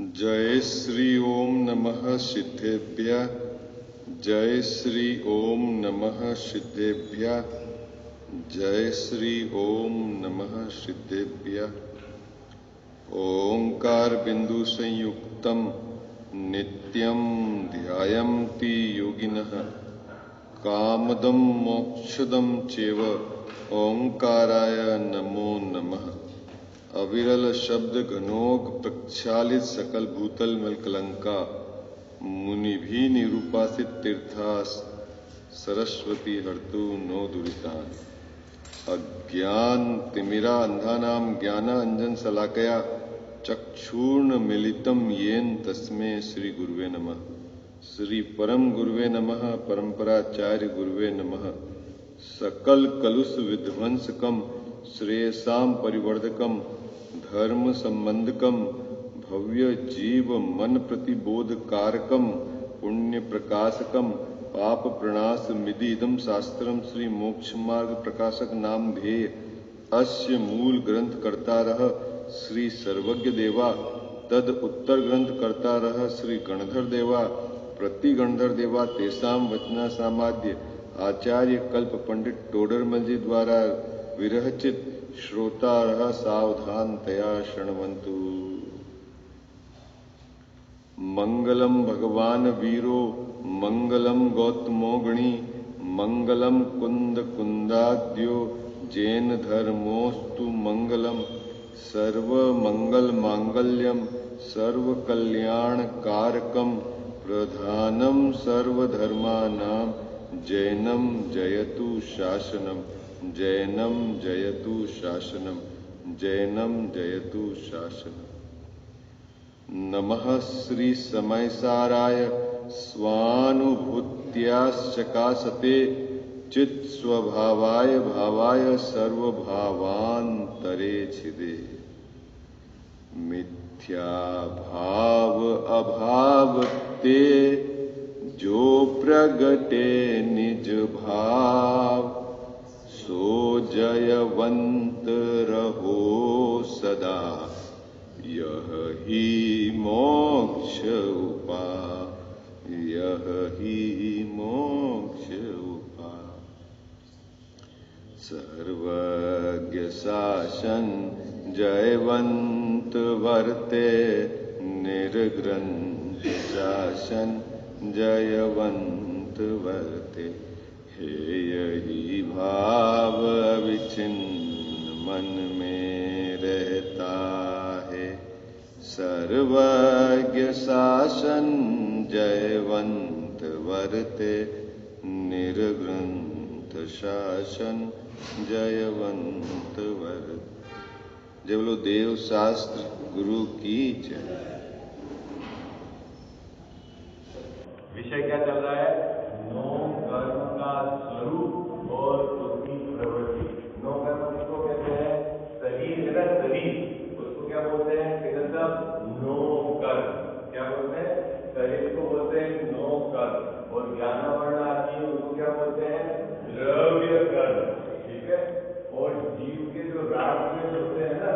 जय श्री ओम नमः सिद्धेभ्यः। जय श्री ओम नमः सिद्धेभ्यः। जय श्री ओम नमः सिद्धेभ्यः। ओंकार बिंदु संयुक्तम नित्यं ध्यायन्ति योगिनः कामदं मोक्षदं चैव ओंकाराय नमो नमः। अविरल शब्द घनोग प्रक्षालित सकल भूतल मल कलंका मुनि भी निरूपासित तीर्थास सरस्वती हर्तु नो दुरितान। अज्ञान तिमिरा अंधानाम ज्ञान अंजन सलाकया चक्षुर्ण मिलितम येन तस्मै श्री गुरुवे नमः। श्री परम गुरुवे नमः। परंपराचार्य गुरुवे नमः। सकल कलुष विध्वंसकम श्रेयसाम परिवर्धकम धर्म संबंधकम भव्य जीव मन प्रतिबोध कारकम पुण्य प्रकाशकम पाप प्रणाश मिधि इदम शास्त्रम श्री मोक्ष मार्ग प्रकाशक नाम ध्येय अस्य मूल ग्रंथ करता रह श्री सर्वज्ञ देवा तद उत्तर ग्रंथ करता रह श्री गणधर देवा प्रति गणधर देवा तेसाम वचना सामाद्य आचार्य कल्प पंडित टोडरमल जी द्वारा विरहचित श्रोता रह सावधान तया शृण्वन्तु। मंगलम भगवान वीरो मंगलम गौतमो गणी मंगलम कुंद कुंदाद्यो जैन धर्मोस्तु मंगलम सर्व मंगल मांगल्यम सर्व कल्याण कारकम प्रधानम सर्वधर्मानां जैनम जयतु शासनम जैनम जयतु शासनम जैनम जयतु शासनम। नमः श्री समयसाराय स्वानुभूत्याश्चकासते चित् स्वभावाय भावाय सर्वभावान्तरे छिदे। मिथ्या भाव अभाव ते जो प्रगटे निज भाव सो जयवंत रहो सदा यह ही मोक्ष उपाय यह ही मोक्ष उपाय। सर्वज्ञ शासन जयवंत वर्ते निर्ग्रंथ शासन जयवंत वर्ते। हे यही भाव अविच्छिन्न मन में रहता है सर्वज्ञ शासन जयवंत वर्ते निर्ग्रंथ शासन जयवंत वर्ते। जय बोलो देव शास्त्र गुरु की जय। विषय क्या चल रहा है? नो कर्म का स्वरूप और उसकी प्रवृत्ति। नो कर्म किसको कहते हैं? शरीर है ना, शरीर, उसको क्या बोलते हैं? नो कर्म। क्या बोलते हैं? शरीर को बोलते हैं नो कर्म। और ज्ञान वर्ण आदि है उसको क्या बोलते हैं? द्रव्य कर्म। ठीक है। और जीव के जो राग द्वेष होते हैं ना,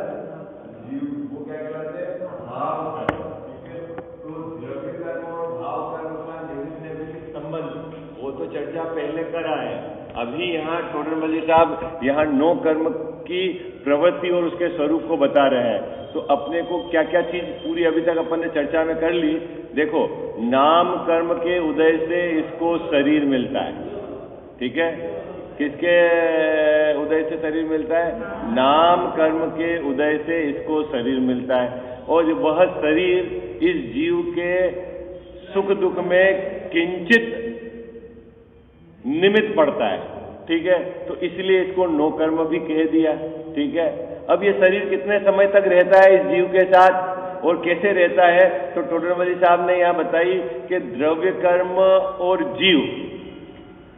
जीव वो क्या कहलाते हैं? भाव कर्म। ठीक है। तो द्रव्य कर्म और भाव कर्म का निविष्ट संबंध वो तो चर्चा पहले करा है। अभी यहाँ टोडरमल जी साहब यहाँ नो कर्म की प्रवृत्ति और उसके स्वरूप को बता रहे हैं। तो अपने को क्या क्या चीज पूरी अभी तक अपन ने चर्चा में कर ली। देखो, नाम कर्म के उदय से इसको शरीर मिलता है। ठीक है। किसके उदय से शरीर मिलता है? नाम कर्म के उदय से इसको शरीर मिलता है। और वह शरीर इस जीव के सुख दुख में किंचित निमित्त पड़ता है। ठीक है। तो इसलिए इसको नो कर्म भी कह दिया। ठीक है। अब ये शरीर कितने समय तक रहता है इस जीव के साथ और कैसे रहता है? तो टोडरमल जी साहब ने यहाँ बताई कि द्रव्य कर्म और जीव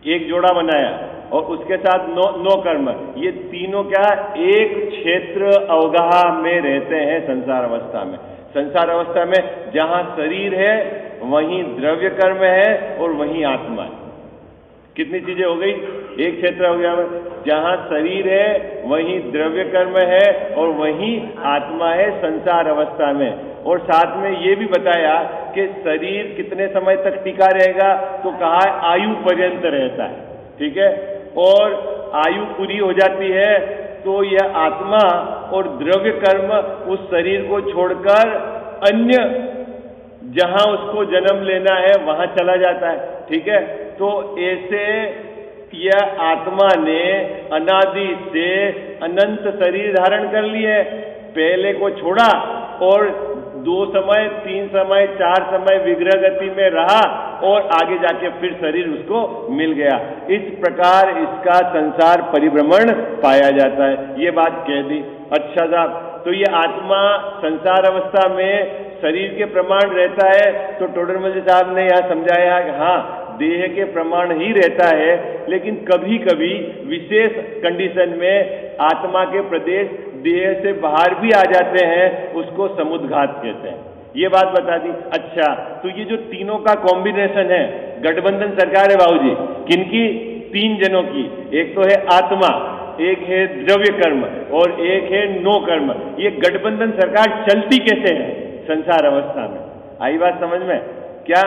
एक जोड़ा बनाया और उसके साथ नो कर्म, ये तीनों क्या एक क्षेत्र अवगाह में रहते हैं संसार अवस्था में। संसार अवस्था में जहां शरीर है वहीं द्रव्य कर्म है और वहीं आत्मा है। कितनी चीजें हो गई? एक क्षेत्र हो गया जहां शरीर है वहीं द्रव्य कर्म है और वहीं आत्मा है संसार अवस्था में। और साथ में ये भी बताया कि शरीर कितने समय तक टिका रहेगा, तो कहा आयु पर्यंत रहता है, ठीक है। और आयु पूरी हो जाती है तो यह आत्मा और द्रव्य कर्म उस शरीर को छोड़कर अन्य जहां उसको जन्म लेना है वहां चला जाता है, ठीक है। तो ऐसे यह आत्मा ने अनादि से अनंत शरीर धारण कर लिए, पहले को छोड़ा और 2 समय 3 समय 4 समय विग्रह गति में रहा और आगे जाके फिर शरीर उसको मिल गया। इस प्रकार इसका संसार परिभ्रमण पाया जाता है, ये बात कह दी। अच्छा साहब, तो ये आत्मा संसार अवस्था में शरीर के प्रमाण रहता है, तो टोडरमल जी साहब ने यहाँ समझाया कि हाँ देह के प्रमाण ही रहता है, लेकिन कभी कभी विशेष कंडीशन में आत्मा के प्रदेश देह से बाहर भी आ जाते हैं, उसको समुद्घात कहते हैं। ये बात बता दी। अच्छा, तो ये जो तीनों का कॉम्बिनेशन है, गठबंधन सरकार है बाबूजी, किनकी? 3 जनों की। एक तो है आत्मा, एक है द्रव्य कर्म और एक है नो कर्म। ये गठबंधन सरकार चलती कैसे है संसार अवस्था में? आई बात समझ में? क्या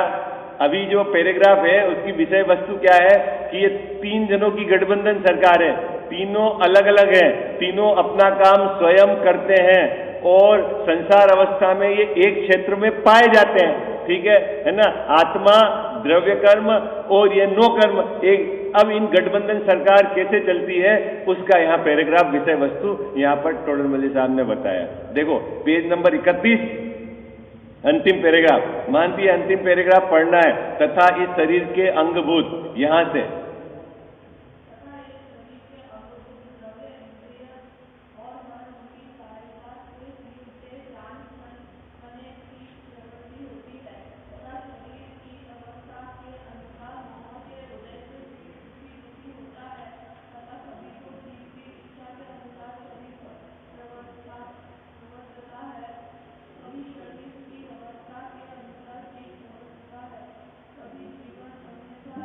अभी जो पैराग्राफ है उसकी विषय वस्तु क्या है कि ये 3 जनों की गठबंधन सरकार है, तीनों अलग अलग हैं, तीनों अपना काम स्वयं करते हैं और संसार अवस्था में ये एक क्षेत्र में पाए जाते हैं, ठीक है ना। आत्मा, द्रव्य कर्म और ये नो कर्म एक। अब इन गठबंधन सरकार कैसे चलती है उसका यहाँ पैराग्राफ विषय वस्तु यहाँ पर टोडरमल साहब ने बताया। देखो पेज नंबर 31, अंतिम पैराग्राफ। मानती है अंतिम पैराग्राफ पढ़ना है। तथा इस शरीर के अंगभूत, यहां से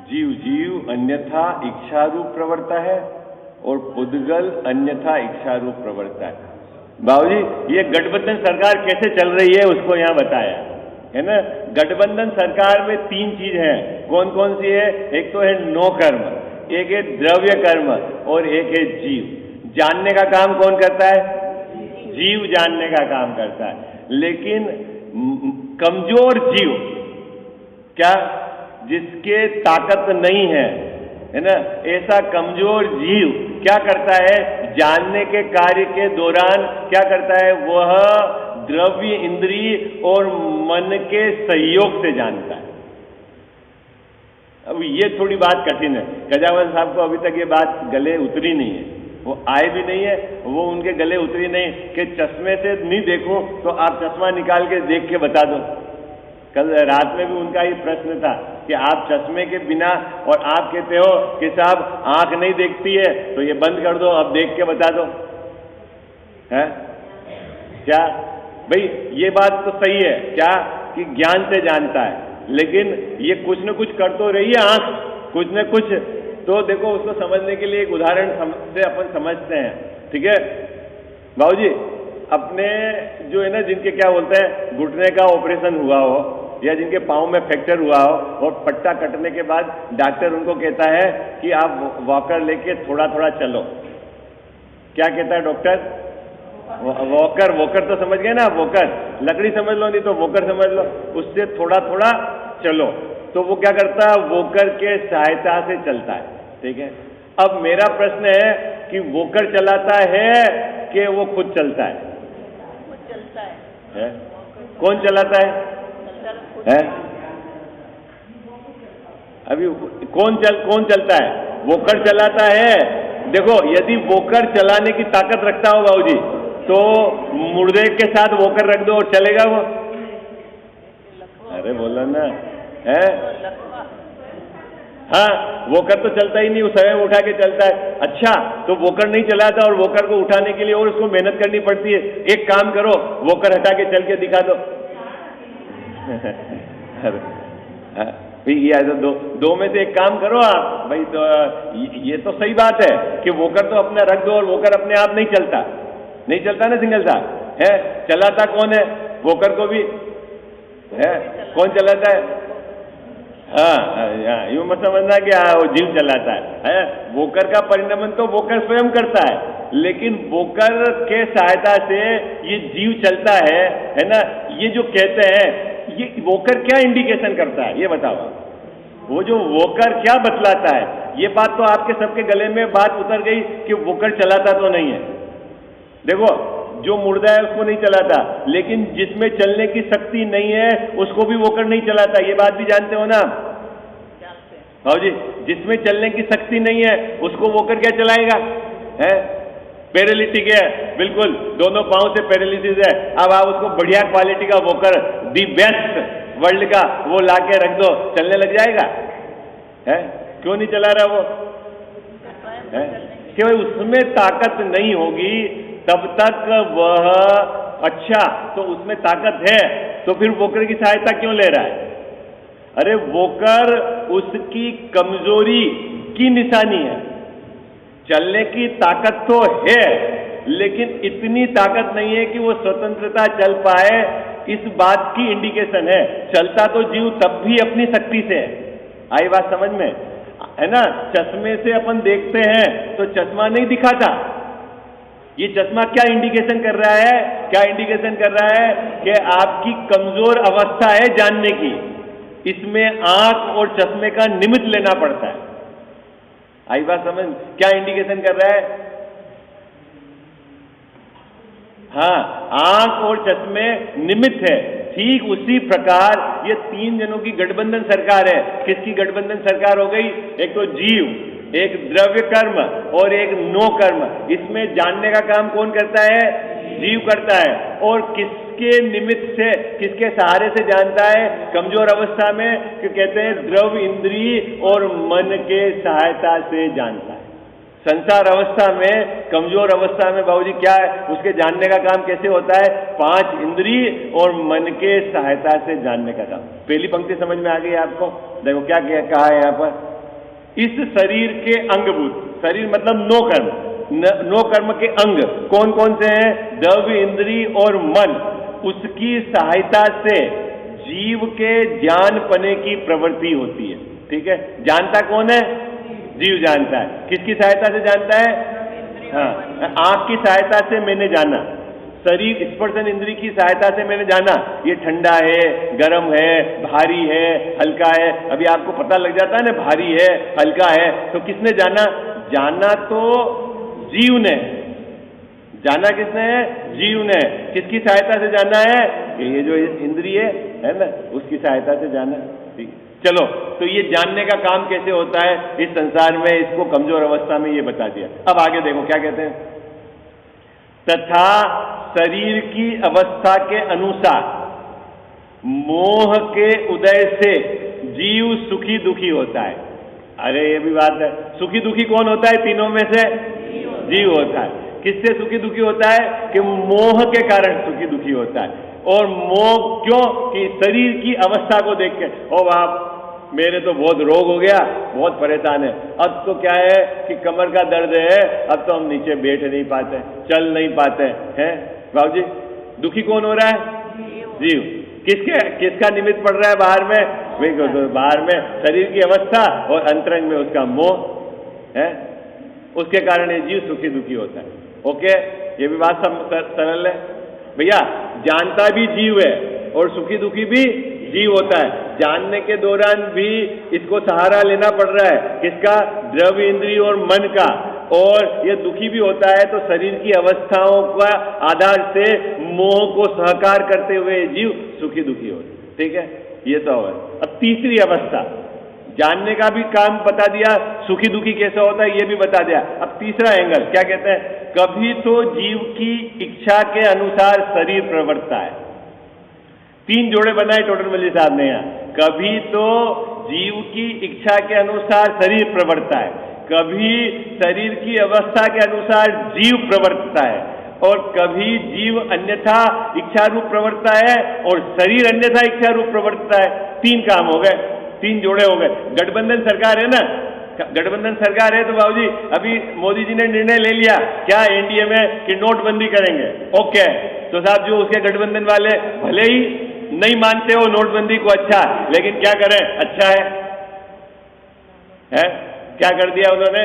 जीव जीव अन्यथा इच्छा रूप प्रवृत्ता है और पुद्गल अन्यथा इच्छा रूप प्रवृत्ता है। बाबूजी, ये गठबंधन सरकार कैसे चल रही है उसको यहाँ बताया है ना। गठबंधन सरकार में 3 चीज हैं। कौन कौन सी है? एक तो है नो कर्म, एक है द्रव्य कर्म और एक है जीव। जानने का काम कौन करता है? जीव जानने का काम करता है। लेकिन कमजोर जीव, क्या जिसके ताकत नहीं है ना, ऐसा कमजोर जीव क्या करता है? जानने के कार्य के दौरान क्या करता है? वह द्रव्य इंद्रिय और मन के सहयोग से जानता है। अब ये थोड़ी बात कठिन है। गजावन साहब को अभी तक ये बात गले उतरी नहीं है, वो आए भी नहीं है, वो उनके गले उतरी नहीं कि चश्मे से नहीं देखो तो आप चश्मा निकाल के देख के बता दो। कल रात में भी उनका ही प्रश्न था कि आप चश्मे के बिना, और आप कहते हो कि साहब आंख नहीं देखती है तो ये बंद कर दो, अब देख के बता दो, है क्या भाई? ये बात तो सही है क्या कि ज्ञान से जानता है, लेकिन ये कुछ न कुछ कर तो रही है आंख, कुछ न कुछ। तो देखो उसको समझने के लिए एक उदाहरण से अपन समझते हैं, ठीक है बाबूजी। अपने जो है ना, जिनके क्या बोलते हैं घुटने का ऑपरेशन हुआ हो या जिनके पाँव में फ्रैक्चर हुआ हो और पट्टा कटने के बाद डॉक्टर उनको कहता है कि आप वॉकर लेके थोड़ा थोड़ा चलो। क्या कहता है डॉक्टर? वॉकर, वॉकर तो समझ गए ना, वॉकर लकड़ी समझ लो, नहीं तो वॉकर समझ लो, उससे थोड़ा थोड़ा चलो। तो वो क्या करता है? वॉकर के सहायता से चलता है, ठीक है। अब मेरा प्रश्न है कि वॉकर चलाता है कि वो खुद चलता है? चलता है? कौन चलाता है? अभी कौन चलता है? वॉकर चलाता है। देखो यदि वॉकर चलाने की ताकत रखता हो बाबूजी तो मुर्दे के साथ वॉकर रख दो और चलेगा वो? अरे बोला ना है। हाँ, वॉकर तो चलता ही नहीं, वो स्वयं उठा के चलता है। अच्छा, तो वॉकर नहीं चलाता और वॉकर को उठाने के लिए और उसको मेहनत करनी पड़ती है। एक काम करो, वॉकर हटा के चल के दिखा दो। ये दो में से एक काम करो आप भाई। तो ये तो सही बात है कि वोकर तो अपना रख दो और वोकर अपने आप नहीं चलता ना सिंगल सा है। चलाता कौन है? वोकर को भी है। कौन चलाता है? हाँ, यूं मत समझना कि वो जीव चलाता है। वोकर का परिणमन तो वोकर स्वयं करता है, लेकिन वोकर के सहायता से ये जीव चलता है ना। ये जो कहते हैं, ये वोकर क्या इंडिकेशन करता है ये बताओ। वो जो वोकर क्या बतलाता है, ये बात तो आपके सबके गले में बात उतर गई कि वोकर चलाता तो नहीं है। देखो, जो मुर्दा है उसको नहीं चलाता, लेकिन जिसमें चलने की शक्ति नहीं है उसको भी वोकर नहीं चलाता। ये बात भी जानते हो ना? हाँ जी, जिसमें चलने की शक्ति नहीं है उसको वोकर क्या चलाएगा? है पैरालिटिक है, बिल्कुल दोनों पांव से पैरालिसिस है। अब आप उसको बढ़िया क्वालिटी का वोकर, दी बेस्ट वर्ल्ड का वो ला के रख दो, चलने लग जाएगा? है क्यों नहीं चला रहा वो? है कि भाई उसमें ताकत नहीं होगी तब तक वह, अच्छा तो उसमें ताकत है तो फिर वोकर की सहायता क्यों ले रहा है? अरे वोकर उसकी कमजोरी की निशानी है। चलने की ताकत तो है, लेकिन इतनी ताकत नहीं है कि वो स्वतंत्रता चल पाए, इस बात की इंडिकेशन है। चलता तो जीव तब भी अपनी शक्ति से है। आई बात समझ में? है ना? चश्मे से अपन देखते हैं तो चश्मा नहीं दिखाता। ये चश्मा क्या इंडिकेशन कर रहा है? क्या इंडिकेशन कर रहा है? कि आपकी कमजोर अवस्था है जानने की। इसमें आंख और चश्मे का निमित्त लेना पड़ता है। आई बात समझ? क्या इंडिकेशन कर रहा है? हाँ, आंख और चश्मे निमित्त है। ठीक उसी प्रकार ये तीन जनों की गठबंधन सरकार है। किसकी गठबंधन सरकार हो गई? एक तो जीव, एक द्रव्य कर्म और एक नो कर्म। इसमें जानने का काम कौन करता है? जीव करता है। और किसके निमित्त से, किसके सहारे से जानता है? कमजोर अवस्था में, कि कहते हैं द्रव्य इंद्रिय और मन के सहायता से जानता है। संसार अवस्था में, कमजोर अवस्था में बाबूजी क्या है? उसके जानने का काम कैसे होता है? 5 इंद्रिय और मन के सहायता से जानने का काम। पहली पंक्ति समझ में आ गई आपको? देखो क्या कहा है यहाँ पर। इस शरीर के अंगभूत, शरीर मतलब नो कर्म, नो कर्म के अंग कौन कौन से हैं? द्रव्य इंद्रिय और मन। उसकी सहायता से जीव के ज्ञान पने की प्रवृत्ति होती है। ठीक है, जानता कौन है? जीव जानता है। किसकी सहायता से जानता है? हाँ, आंख की सहायता से मैंने जाना, शरीर स्पर्शन इंद्रिय की सहायता से मैंने जाना ये ठंडा है, गर्म है, भारी है, हल्का है। अभी आपको पता लग जाता है ना भारी है, हल्का है, तो किसने जाना? जाना तो जीव ने। जाना किसने है? जीव ने। किसकी सहायता से जाना है? ये जो इंद्रिय है ना, उसकी सहायता से जाना। ठीक, चलो, तो ये जानने का काम कैसे होता है इस संसार में, इसको कमजोर अवस्था में ये बता दिया। अब आगे देखो क्या कहते हैं। तथा शरीर की अवस्था के अनुसार मोह के उदय से जीव सुखी दुखी होता है। अरे ये भी बात है, सुखी दुखी कौन होता है? तीनों में से जीव होता है। किससे सुखी दुखी होता है? कि मोह के कारण सुखी दुखी होता है। और मोह क्यों? कि शरीर की अवस्था को देख के, ओ बाप मेरे तो बहुत रोग हो गया, बहुत परेशान है। अब तो क्या है कि कमर का दर्द है, अब तो हम नीचे बैठ नहीं पाते, चल नहीं पाते हैं। बाबू जी, दुखी कौन हो रहा है? जीव। किसका निमित्त पड़ रहा है बाहर में? बाहर में शरीर की अवस्था और अंतरंग में उसका मोह है, उसके कारण ये जीव सुखी दुखी होता है। ओके, ये भी बात सरल है भैया। जानता भी जीव है और सुखी दुखी भी जीव होता है। जानने के दौरान भी इसको सहारा लेना पड़ रहा है। किसका? द्रव्य इंद्रिय और मन का। और ये दुखी भी होता है तो शरीर की अवस्थाओं का आधार से मोह को सहकार करते हुए जीव सुखी दुखी होता है। ठीक है, ये तो है। अब तीसरी अवस्था, जानने का भी काम बता दिया, सुखी दुखी कैसा होता है ये भी बता दिया। अब तीसरा एंगल क्या कहते हैं? कभी तो जीव की इच्छा के अनुसार शरीर प्रवर्तता है। 3 जोड़े बनाए टोटल मल्ली साहब ने यहाँ। कभी तो जीव की इच्छा के अनुसार शरीर प्रवर्तता है, कभी शरीर की अवस्था के अनुसार जीव प्रवर्तता है, और कभी जीव अन्यथा इच्छा रूप प्रवर्तता है और शरीर अन्यथा इच्छा रूप प्रवर्तता है। 3 काम हो गए। तीन जोड़े हो गए। गठबंधन सरकार है ना, गठबंधन सरकार है तो बाबूजी अभी मोदी जी ने निर्णय ले लिया क्या एनडीए में कि नोटबंदी करेंगे, ओके। तो साहब जो उसके गठबंधन वाले भले ही नहीं मानते हो नोटबंदी को अच्छा, लेकिन क्या करें, अच्छा है क्या कर दिया उन्होंने,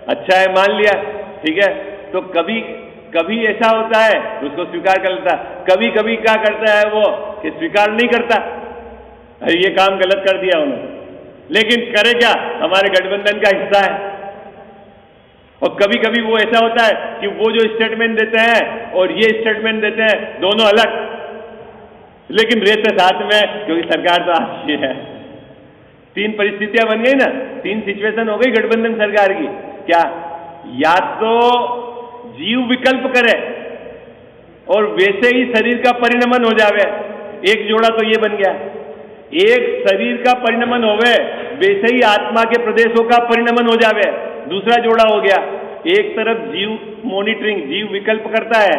अच्छा है मान लिया, ठीक है। तो कभी कभी ऐसा होता है उसको स्वीकार कर लेता, कभी कभी क्या करता है वो कि स्वीकार नहीं करता, अरे ये काम गलत कर दिया उन्होंने, लेकिन करे क्या, हमारे गठबंधन का हिस्सा है। और कभी कभी वो ऐसा होता है कि वो जो स्टेटमेंट देते हैं और ये स्टेटमेंट देते हैं दोनों अलग, लेकिन रहते साथ में, क्योंकि सरकार तो आपकी है। तीन परिस्थितियां बन गई ना, तीन सिचुएशन हो गई गठबंधन सरकार की। क्या, या तो जीव विकल्प करे और वैसे ही शरीर का परिणमन हो जावे, एक जोड़ा तो ये बन गया, एक शरीर का परिणमन होवे वैसे ही आत्मा के प्रदेशों का परिणमन हो जावे, दूसरा जोड़ा हो गया। एक तरफ जीव मॉनिटरिंग, जीव विकल्प करता है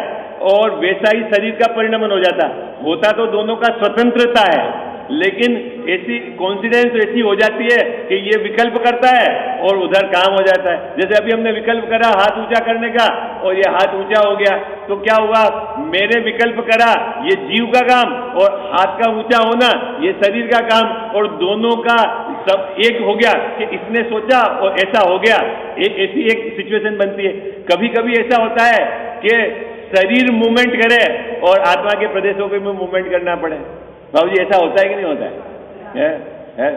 और वैसा ही शरीर का परिणमन हो जाता, होता तो दोनों का स्वतंत्रता है, लेकिन ऐसी कॉन्सिडेंस ऐसी हो जाती है कि ये विकल्प करता है और उधर काम हो जाता है। जैसे अभी हमने विकल्प करा हाथ ऊंचा करने का और ये हाथ ऊंचा हो गया, तो क्या हुआ, मैंने विकल्प करा ये जीव का काम और हाथ का ऊंचा होना ये शरीर का काम, और दोनों का सब एक हो गया कि इसने सोचा और ऐसा हो गया। एक ऐसी एक सिचुएशन बनती है। कभी कभी ऐसा होता है कि शरीर मूवमेंट करे और आत्मा के प्रदेशों पे भी मूवमेंट करना पड़े। बाबूजी ऐसा होता है कि नहीं होता है?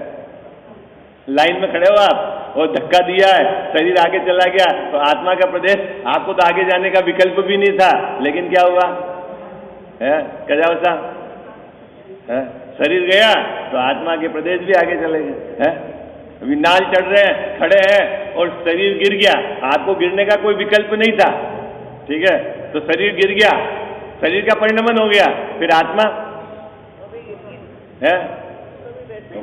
लाइन में खड़े हो आप और धक्का दिया है, शरीर आगे चला गया तो आत्मा का प्रदेश, आपको तो आगे जाने का विकल्प भी नहीं था, लेकिन क्या हुआ कजाव साहब, शरीर गया तो आत्मा के प्रदेश भी आगे चले गए। अभी नाल चढ़ रहे हैं, खड़े हैं और शरीर गिर गया, आपको गिरने का कोई विकल्प नहीं था, ठीक है, तो शरीर गिर गया, शरीर का परिणमन हो गया, फिर आत्मा है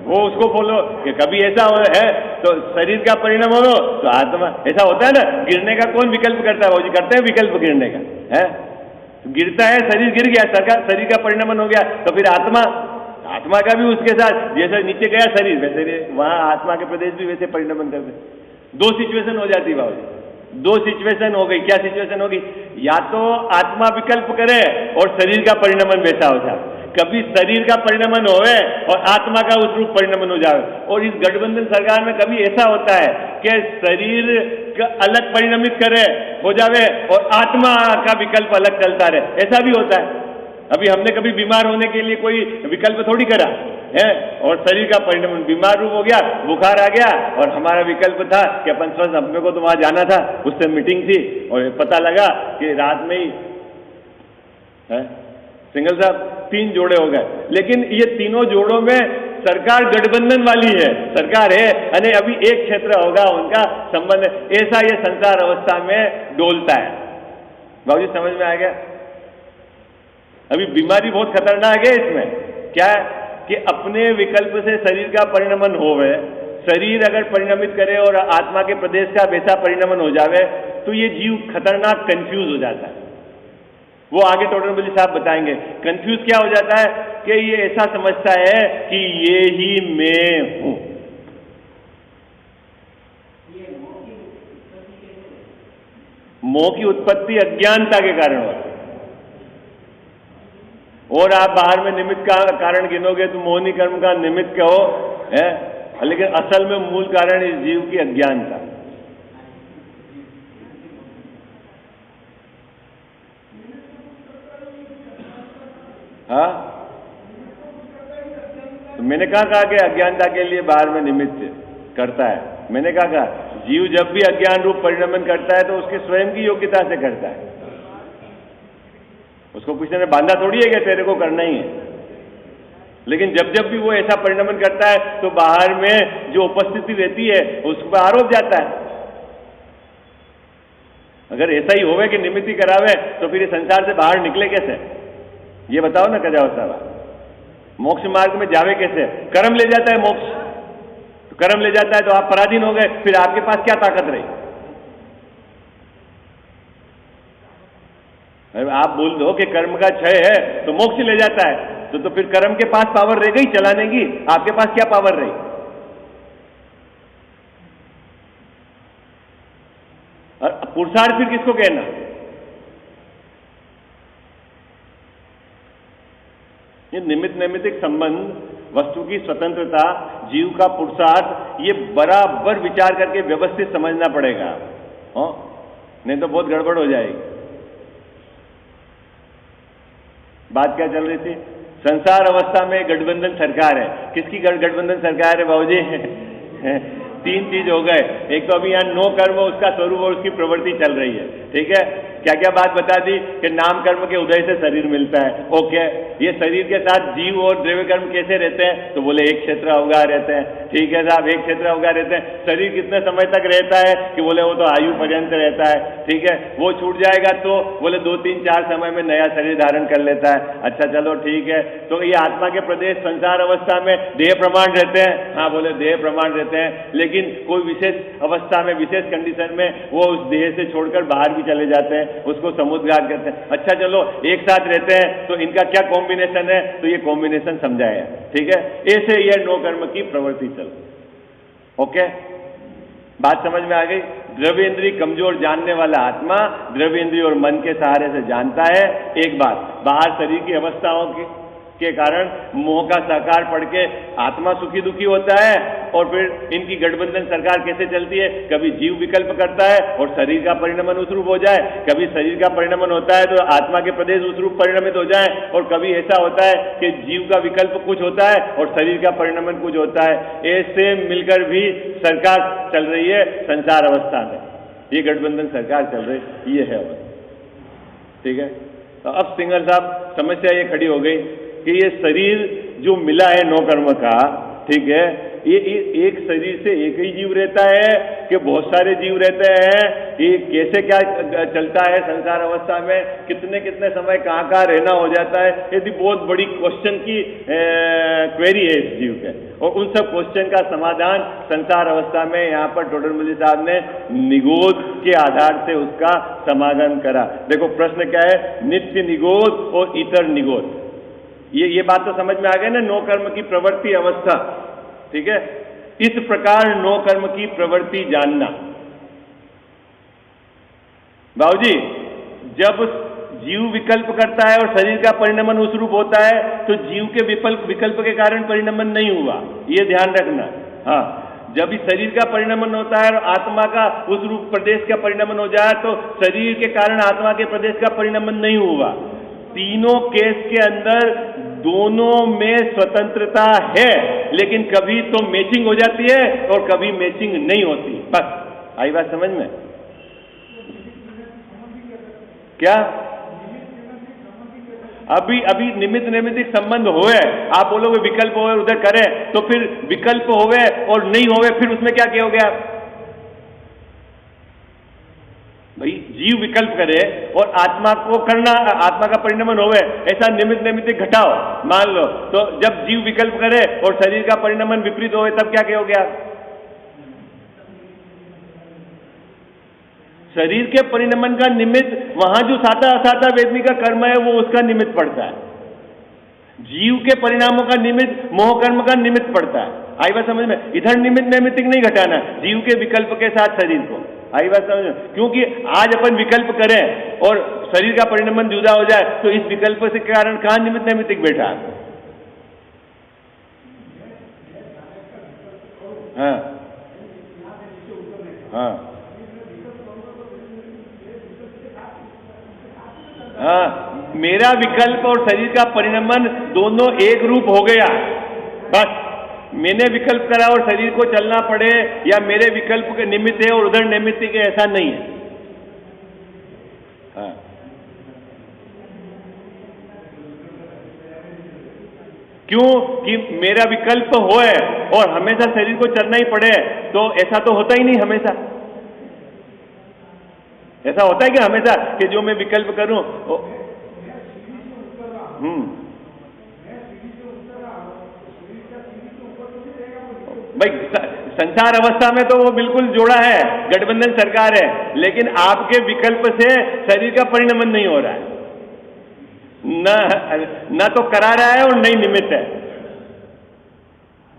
वो उसको बोलो कि कभी ऐसा है तो शरीर का परिणाम हो तो आत्मा, ऐसा होता है ना, गिरने का कौन विकल्प करता है, वो जी करते हैं विकल्प गिरने का, है गिरता है, शरीर गिर गया, शरीर का परिणमन हो गया, तो फिर आत्मा का भी उसके साथ जैसे नीचे गया शरीर वैसे वहां आत्मा के प्रदेश भी वैसे परिणमन करते। दो सिचुएशन हो जाती बाबू, दो सिचुएशन हो गई। क्या सिचुएशन होगी, या तो आत्मा विकल्प करे और शरीर का परिणमन वैसा हो जाए, कभी शरीर का परिणमन होवे और आत्मा का उस रूप परिणमन हो जाए। और इस गठबंधन सरकार में कभी ऐसा होता है कि शरीर का अलग परिणमित करे हो जावे और आत्मा का विकल्प अलग चलता रहे, ऐसा भी होता है। अभी हमने कभी बीमार होने के लिए कोई विकल्प थोड़ी करा है, और शरीर का परिणमन, बीमार रूप हो गया, बुखार आ गया और हमारा विकल्प था कि अपन स्वस्थ, अपने को तो वहां जाना था, उससे मीटिंग थी और पता लगा कि रात में ही सिंगल साहब तीन जोड़े हो गए। लेकिन ये तीनों जोड़ों में सरकार गठबंधन वाली है, सरकार है, यानी अभी एक क्षेत्र होगा उनका संबंध, ऐसा ये संसार अवस्था में डोलता है। बाबूजी समझ में आ गया? अभी बीमारी बहुत खतरनाक है इसमें, क्या है कि अपने विकल्प से शरीर का परिणमन होवे, शरीर अगर परिणमित करे और आत्मा के प्रदेश का वैसा परिणमन हो जावे तो ये जीव खतरनाक कंफ्यूज हो जाता है। वो आगे टोटनबली साहब बताएंगे। कंफ्यूज क्या हो जाता है कि ये ऐसा समझता है कि ये ही मैं हूं। मोह की उत्पत्ति अज्ञानता के कारण होती है, और आप बाहर में निमित्त का कारण गिनोगे तो मोहनी कर्म का निमित्त कहो है, लेकिन असल में मूल कारण इस जीव की अज्ञानता। हाँ, तो मैंने कहा कि अज्ञानता के लिए बाहर में निमित्त करता है। मैंने कहा जीव जब भी अज्ञान रूप परिणमन करता है तो उसके स्वयं की योग्यता से करता है, उसको किसी ने बांधा थोड़ी है कि तेरे को करना ही है। लेकिन जब जब भी वो ऐसा परिणमन करता है तो बाहर में जो उपस्थिति रहती है उस पर आरोप जाता है। अगर ऐसा ही होवे कि निमित्त ही करावे तो फिर इस संसार से बाहर निकले कैसे, ये बताओ ना कजाओ साहब। मोक्ष मार्ग में जावे कैसे? कर्म ले जाता है मोक्ष, तो कर्म ले जाता है तो आप पराधीन हो गए, फिर आपके पास क्या ताकत रही? आप बोल दो कि कर्म का क्षय है तो मोक्ष ले जाता है, तो फिर कर्म के पास पावर रह गई चलाने की, आपके पास क्या पावर रही? पुरुषार्थ फिर किसको कहना? ये निमित्त नैमित्तिक संबंध, वस्तु की स्वतंत्रता, जीव का पुरुषार्थ, ये बराबर विचार करके व्यवस्थित समझना पड़ेगा, नहीं तो बहुत गड़बड़ हो जाएगी। बात क्या चल रही थी? संसार अवस्था में गठबंधन सरकार है। किसकी गठबंधन सरकार है बाबूजी? 3 चीज हो गए। एक तो अभी यहाँ नो कर्म, उसका स्वरूप और उसकी प्रवृत्ति चल रही है, ठीक है। क्या क्या बात बता दी कि नाम कर्म के उदय से शरीर मिलता है, ओके। ये शरीर के साथ जीव और द्रव्य कर्म कैसे रहते हैं? तो बोले एक क्षेत्र अवगाह रहते हैं, ठीक है साहब, एक क्षेत्र अवगाह रहते हैं। शरीर कितने समय तक रहता है? कि बोले वो तो आयु पर्यंत रहता है, ठीक है। वो छूट जाएगा तो बोले 2, 3, 4 समय में नया शरीर धारण कर लेता है। अच्छा चलो ठीक है। तो ये आत्मा के प्रदेश संसार अवस्था में देह प्रमाण रहते हैं, हाँ बोले देह प्रमाण रहते हैं, लेकिन कोई विशेष अवस्था में, विशेष कंडीशन में वो उस देह से छोड़कर बाहर भी चले जाते हैं, उसको समुद्घात कहते हैं। अच्छा चलो एक साथ रहते हैं तो इनका क्या कॉम्बिनेशन है? तो ये कॉम्बिनेशन समझाया, ठीक है। ऐसे ये नो कर्म की प्रवृत्ति चल, ओके। बात समझ में आ गई? द्रव्येंद्रिय कमजोर जानने वाला आत्मा द्रव्येंद्रिय और मन के सहारे से जानता है। एक बात, बाहर शरीर की अवस्थाओं के कारण मोह का साकार पड़ के आत्मा सुखी दुखी होता है, और फिर इनकी गठबंधन सरकार कैसे चलती है? कभी जीव विकल्प करता है और शरीर का परिणमन उस रूप हो जाए, कभी शरीर का परिणमन होता है तो आत्मा के प्रदेश उस रूप परिणमित हो जाए, और कभी ऐसा होता है कि जीव का विकल्प कुछ होता है और शरीर का परिणमन कुछ होता है। ऐसे मिलकर भी सरकार चल रही है संसार अवस्था में, ये गठबंधन सरकार चल रही, ये है अवस्था, ठीक है। तो अब सिंगर साहब समस्या ये खड़ी हो गई कि ये शरीर जो मिला है नो कर्म का, ठीक है, ये एक शरीर से एक ही जीव रहता है कि बहुत सारे जीव रहते हैं? ये कैसे क्या चलता है संसार अवस्था में? कितने कितने समय कहाँ रहना हो जाता है? यदि बहुत बड़ी क्वेश्चन की क्वेरी है इस जीव के, और उन सब क्वेश्चन का समाधान संसार अवस्था में यहाँ पर टोडरमल साहब ने निगोद के आधार से उसका समाधान करा। देखो प्रश्न क्या है? नित्य निगोद और इतर निगोद, ये बात तो समझ में आ गई ना? नो कर्म की प्रवृत्ति अवस्था, ठीक है। इस प्रकार नो कर्म की प्रवृत्ति जानना। बाबूजी, जब जीव विकल्प करता है और शरीर का परिणमन उस रूप होता है तो जीव के विकल्प के कारण परिणमन नहीं हुआ, ये ध्यान रखना। हाँ, जब इस शरीर का परिणमन होता है और आत्मा का उस रूप प्रदेश का परिणमन हो जाए तो शरीर के कारण आत्मा के प्रदेश का परिणमन नहीं हुआ। तीनों केस के अंदर दोनों में स्वतंत्रता है, लेकिन कभी तो मैचिंग हो जाती है और कभी मैचिंग नहीं होती। बस आई बात समझ में? क्या अभी निमित्त नैमित्तिक संबंध होवे, आप बोलोगे विकल्प होवे उधर करें, तो फिर विकल्प होवे और नहीं होवे, फिर उसमें क्या कहोगे आप? भाई जीव विकल्प करे और आत्मा को करना, आत्मा का परिणमन होवे, ऐसा निमित्त नैमित्तिक घटाओ मान लो। तो जब जीव विकल्प करे और शरीर का परिणमन विपरीत होवे तब क्या कहोगे आप? शरीर के परिणमन का निमित्त वहां जो साता असाता वेदनी का कर्म है वो उसका निमित्त पड़ता है, जीव के परिणामों का निमित्त मोह कर्म का निमित्त पड़ता है। आई बात समझ में? इधर निमित्त नैमित्तिक नहीं घटाना, जीव के विकल्प के साथ शरीर को। आई बात समझ में? क्योंकि आज अपन विकल्प करें और शरीर का परिणमन जुदा हो जाए तो इस विकल्प के कारण कहां निमित्त नैमित्तिक बैठा? हाँ हाँ हाँ, मेरा विकल्प और शरीर का परिणमन दोनों एक रूप हो गया। बस मैंने विकल्प करा और शरीर को चलना पड़े, या मेरे विकल्प के निमित्त है और उधर नैमित्तिक है, ऐसा नहीं है। हाँ, क्यों कि मेरा विकल्प होए और हमेशा शरीर को चलना ही पड़े, तो ऐसा तो होता ही नहीं हमेशा। ऐसा होता है कि हमेशा कि जो मैं विकल्प करूं भाई संसार अवस्था में तो वो बिल्कुल जोड़ा है, गठबंधन सरकार है, लेकिन आपके विकल्प से शरीर का परिणमन नहीं हो रहा है, न तो करा रहा है और नहीं निमित्त है।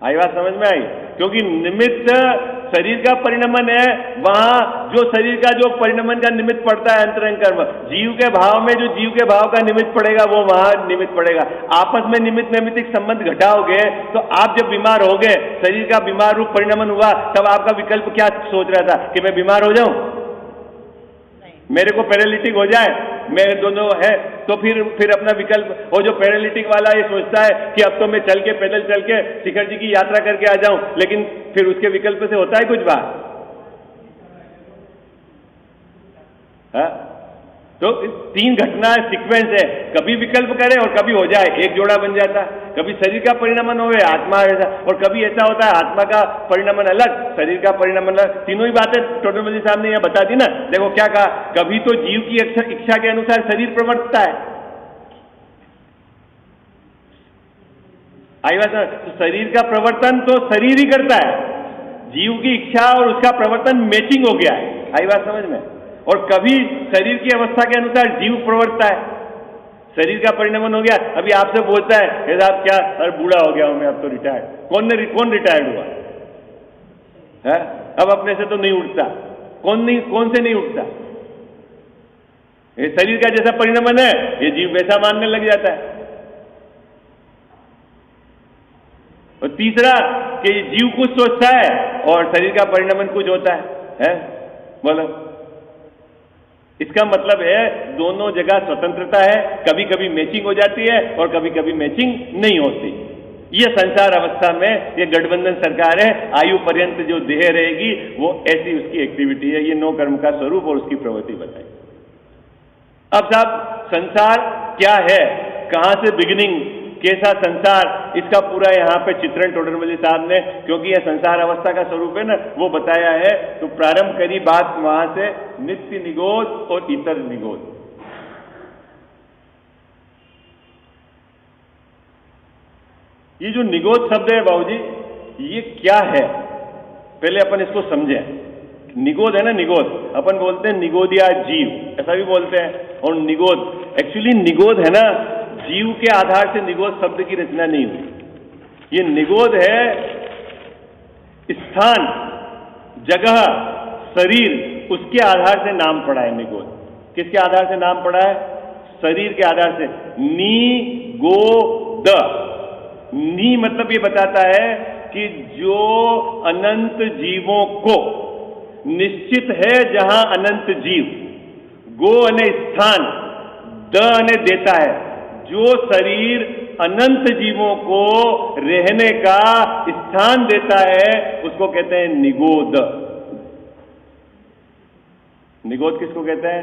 आई बात समझ में आई? क्योंकि निमित्त शरीर का परिणमन है, वहां जो शरीर का जो परिणमन का निमित्त पड़ता है अंतरंग कर्म, जीव के भाव में जो जीव के भाव का निमित्त पड़ेगा वो वहां निमित्त पड़ेगा। आपस में निमित्त नैमित्तिक संबंध घटाओगे तो आप जब बीमार हो गए, शरीर का बीमार रूप परिणमन हुआ, तब आपका विकल्प क्या सोच रहा था कि मैं बीमार हो जाऊं, मेरे को पैरालिटिक हो जाए, मेरे दोनों है, तो फिर अपना विकल्प, वो जो पैरालिटिक वाला ये सोचता है कि अब तो मैं चल के पैदल चल के शिखर जी की यात्रा करके आ जाऊं, लेकिन फिर उसके विकल्प से होता है कुछ बात? हाँ? तो तीन घटना सीक्वेंस है, कभी विकल्प करे और कभी हो जाए, एक जोड़ा बन जाता, कभी शरीर का परिणमन होवे आत्मा ऐसा, और कभी ऐसा होता है आत्मा का परिणमन अलग, शरीर का परिणमन अलग। तीनों ही बातें टोटलमल साहब ने यह बता दी ना। देखो क्या कहा, कभी तो जीव की इच्छा के अनुसार शरीर प्रवर्तता है, आई बात। तो शरीर का प्रवर्तन तो शरीर ही करता है, जीव की इच्छा और उसका प्रवर्तन मैचिंग हो गया है, आई बात समझ में। और कभी शरीर की अवस्था के अनुसार जीव प्रवर्तता है, शरीर का परिणमन हो गया, अभी आपसे बोलता है साहब क्या, अरे बूढ़ा हो गया हूं मैं, अब तो रिटायर्ड, कौन रिटायर्ड हुआ है? अब अपने से तो नहीं उठता, कौन से नहीं उठता? ये शरीर का जैसा परिणमन है, ये जीव वैसा मानने लग जाता है। और तीसरा कि जीव कुछ सोचता है और शरीर का परिणमन कुछ होता है? बोलो, इसका मतलब है दोनों जगह स्वतंत्रता है, कभी कभी मैचिंग हो जाती है और कभी कभी मैचिंग नहीं होती। ये संसार अवस्था में ये गठबंधन सरकार है, आयु पर्यंत जो देह रहेगी वो ऐसी उसकी एक्टिविटी है। ये नो कर्म का स्वरूप और उसकी प्रवृत्ति बताई। अब साहब संसार क्या है, कहां से बिगिनिंग, कैसा संसार, इसका पूरा यहाँ पे चित्रण टोडरमल साहब ने, क्योंकि यह संसार अवस्था का स्वरूप है ना, वो बताया है। तो प्रारंभ करी बात वहां से, नित्य निगोद और इतर निगोद। ये जो निगोद शब्द है बाबूजी, ये क्या है, पहले अपन इसको समझें। निगोद है ना, निगोद अपन बोलते हैं निगोदिया जीव, ऐसा भी बोलते हैं। और निगोद, एक्चुअली निगोद है ना, जीव के आधार से निगोद शब्द की रचना नहीं हुई। ये निगोद है स्थान, जगह, शरीर, उसके आधार से नाम पड़ा है निगोद। किसके आधार से नाम पड़ा है? शरीर के आधार से। नी गो द, नी मतलब ये बताता है कि जो अनंत जीवों को, निश्चित है जहां अनंत जीव, गो अने स्थान, द अने देता है, जो शरीर अनंत जीवों को रहने का स्थान देता है उसको कहते हैं निगोद। निगोद किसको कहते हैं?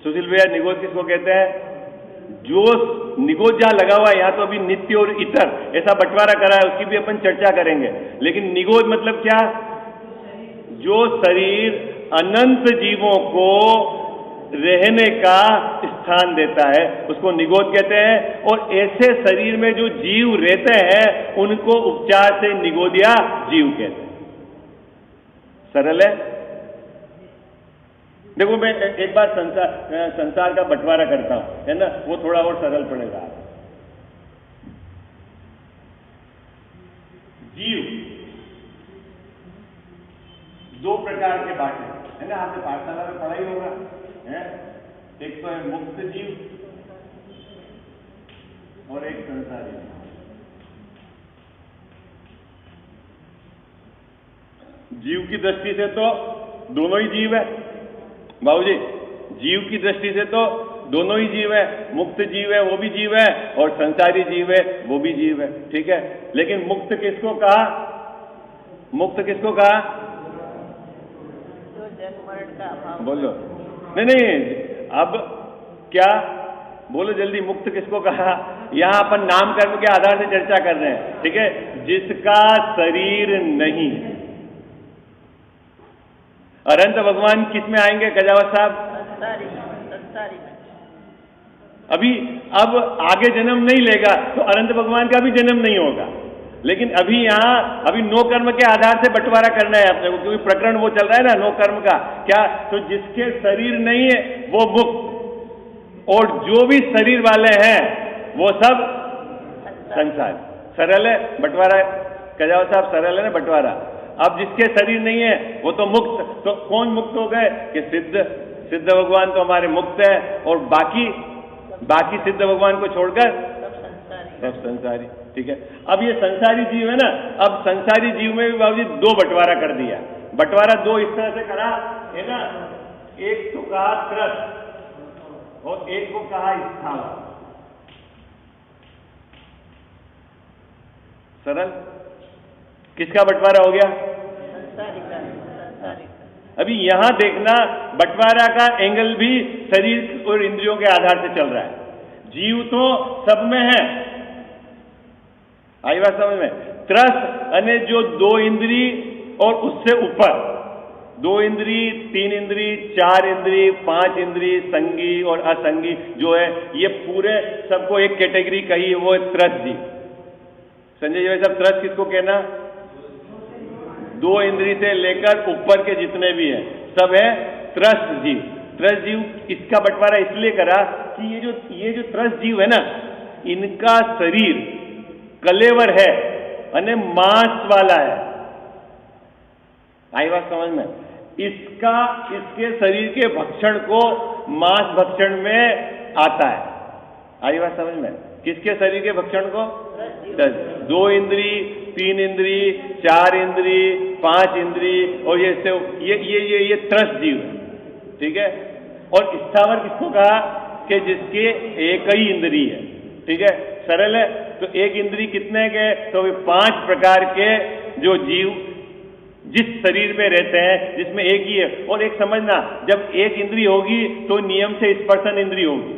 सुशील भैया, निगोद किसको कहते हैं? जो निगोद जहां लगा हुआ है, यहां तो अभी नित्य और इतर ऐसा बंटवारा करा है, उसकी भी अपन चर्चा करेंगे। लेकिन निगोद मतलब क्या? जो शरीर अनंत जीवों को रहने का स्थान देता है उसको निगोद कहते हैं। और ऐसे शरीर में जो जीव रहते हैं उनको उपचार से निगोदिया जीव कहते हैं। सरल है? देखो मैं एक बार संसार का बंटवारा करता हूं, है ना, वो थोड़ा और सरल पड़ेगा। जीव दो प्रकार के बांटे, है ना, आपने पाठशाला में पढ़ा ही होगा, है? एक तो है मुक्त जीव और एक संसारी। जीव की दृष्टि से तो दोनों ही जीव है बाबूजी, जीव की दृष्टि से तो दोनों ही जीव है। मुक्त जीव है वो भी जीव है, और संसारी जीव है वो भी जीव है, ठीक है। लेकिन मुक्त किसको कहा? मुक्त किसको कहा? बोलो। नहीं, अब क्या बोलो जल्दी, मुक्त किसको कहा? यहां अपन नाम कर्म के आधार से चर्चा कर रहे हैं, ठीक है। जिसका शरीर नहीं। अनंत भगवान किस में आएंगे कजावत साहब? अभी अब आगे जन्म नहीं लेगा तो अनंत भगवान का भी जन्म नहीं होगा। लेकिन अभी यहां अभी नो कर्म के आधार से बंटवारा करना है अपने को, क्योंकि प्रकरण वो चल रहा है ना नो कर्म का। क्या? तो जिसके शरीर नहीं है वो मुक्त, और जो भी शरीर वाले हैं वो सब संसार। सरल है बंटवारा, कजाव साहब सरल है ना बंटवारा। अब जिसके शरीर नहीं है वो तो मुक्त, तो कौन मुक्त हो गए कि सिद्ध भगवान तो हमारे मुक्त है, और बाकी सिद्ध भगवान को छोड़कर सब संसारी। ठीक है, अब ये संसारी जीव है ना, अब संसारी जीव में भी बाबूजी दो बंटवारा कर दिया। बंटवारा दो इस तरह से करा है ना, एक तो कहा त्रस्त और एक को कहा स्थावर। सरल, किसका बंटवारा हो गया? अभी यहां देखना बंटवारा का एंगल भी शरीर और इंद्रियों के आधार से चल रहा है। जीव तो सब में है, आई बात समझ में? त्रस्त अने जो दो इंद्री और उससे ऊपर, दो इंद्री, तीन इंद्री, चार इंद्री, पांच इंद्री, संगी और असंगी जो है, ये पूरे सबको एक कैटेगरी कही, वो है त्रस्त जीव। संजय जी भाई साहब, त्रस्त किसको कहना? दो इंद्री से लेकर ऊपर के जितने भी हैं सब है त्रस्त जीव। त्रस्त जीव इसका बंटवारा इसलिए करा कि ये जो त्रस्त जीव है ना, इनका शरीर कलेवर है अने मांस वाला है। आई बात समझ में? इसके शरीर के भक्षण को मांस भक्षण में आता है। आई बात समझ में? किसके शरीर के भक्षण को? दो इंद्री, तीन इंद्री, चार इंद्री, पांच इंद्री, और ये त्रस्त जीव है। ठीक है, और स्थावर किसको कहा कि जिसके एक ही इंद्री है। ठीक है, सरल है। तो एक इंद्री कितने के? तो वे 5 प्रकार के जो जीव जिस शरीर में रहते हैं जिसमें एक ही है। और एक समझना, जब एक इंद्री होगी तो नियम से स्पर्शन इंद्री होगी,